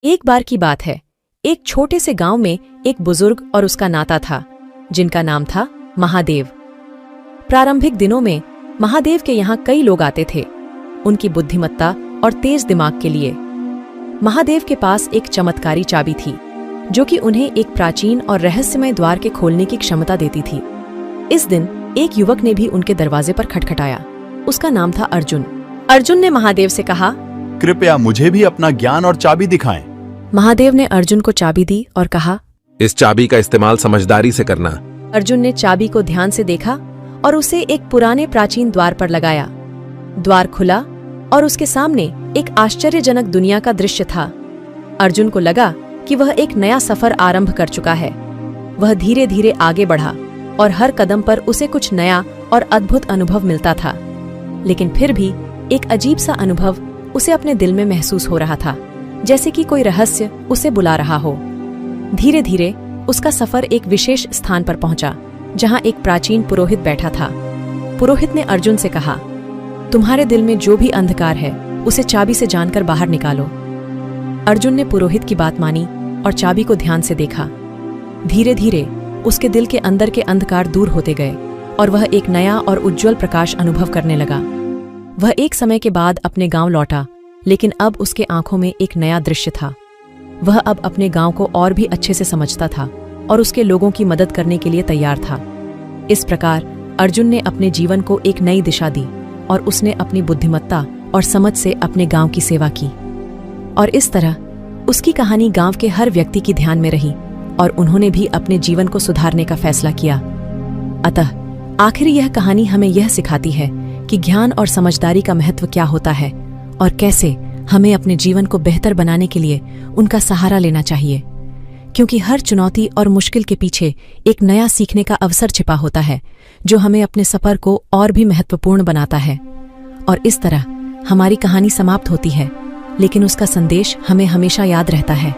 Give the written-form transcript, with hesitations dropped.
एक बार की बात है, एक छोटे से गांव में एक बुजुर्ग और उसका नाता था, जिनका नाम था महादेव। प्रारंभिक दिनों में महादेव के यहाँ कई लोग आते थे, उनकी बुद्धिमत्ता और तेज दिमाग के लिए। महादेव के पास एक चमत्कारी चाबी थी, जो कि उन्हें एक प्राचीन और रहस्यमय द्वार के खोलने की क्षमता देती थी। इस दिन एक युवक ने भी उनके दरवाजे पर खटखटाया। उसका नाम था अर्जुन। अर्जुन ने महादेव से कहा, कृपया मुझे भी अपना ज्ञान और चाबी दिखाएं। महादेव ने अर्जुन को चाबी दी और कहा, इस चाबी का इस्तेमाल समझदारी से करना। अर्जुन ने चाबी को ध्यान से देखा और उसे एक पुराने प्राचीन द्वार पर लगाया। द्वार खुला और उसके सामने एक आश्चर्यजनक दुनिया का दृश्य था। अर्जुन को लगा कि वह एक नया सफर आरंभ कर चुका है। वह धीरे धीरे आगे बढ़ा और हर कदम पर उसे कुछ नया और अद्भुत अनुभव मिलता था। लेकिन फिर भी एक अजीब सा अनुभव उसे अपने दिल में महसूस हो रहा था, जैसे कि कोई रहस्य उसे बुला रहा हो। धीरे धीरे उसका सफर एक विशेष स्थान पर पहुंचा, जहां एक प्राचीन पुरोहित बैठा था। पुरोहित ने अर्जुन से कहा, तुम्हारे दिल में जो भी अंधकार है, उसे चाबी से जानकर बाहर निकालो। अर्जुन ने पुरोहित की बात मानी और चाबी को ध्यान से देखा। धीरे धीरे उसके दिल के अंदर के अंधकार दूर होते गए और वह एक नया और उज्जवल प्रकाश अनुभव करने लगा। वह एक समय के बाद अपने गांव लौटा, लेकिन अब उसके आंखों में एक नया दृश्य था। वह अब अपने गांव को और भी अच्छे से समझता था और उसके लोगों की मदद करने के लिए तैयार था। इस प्रकार अर्जुन ने अपने जीवन को एक नई दिशा दी और उसने अपनी बुद्धिमत्ता और समझ से अपने गांव की सेवा की। और इस तरह उसकी कहानी गांव के हर व्यक्ति की ध्यान में रही और उन्होंने भी अपने जीवन को सुधारने का फैसला किया। अतः आखिर यह कहानी हमें यह सिखाती है कि ज्ञान और समझदारी का महत्व क्या होता है और कैसे हमें अपने जीवन को बेहतर बनाने के लिए उनका सहारा लेना चाहिए। क्योंकि हर चुनौती और मुश्किल के पीछे एक नया सीखने का अवसर छिपा होता है, जो हमें अपने सफर को और भी महत्वपूर्ण बनाता है। और इस तरह हमारी कहानी समाप्त होती है, लेकिन उसका संदेश हमें हमेशा याद रहता है।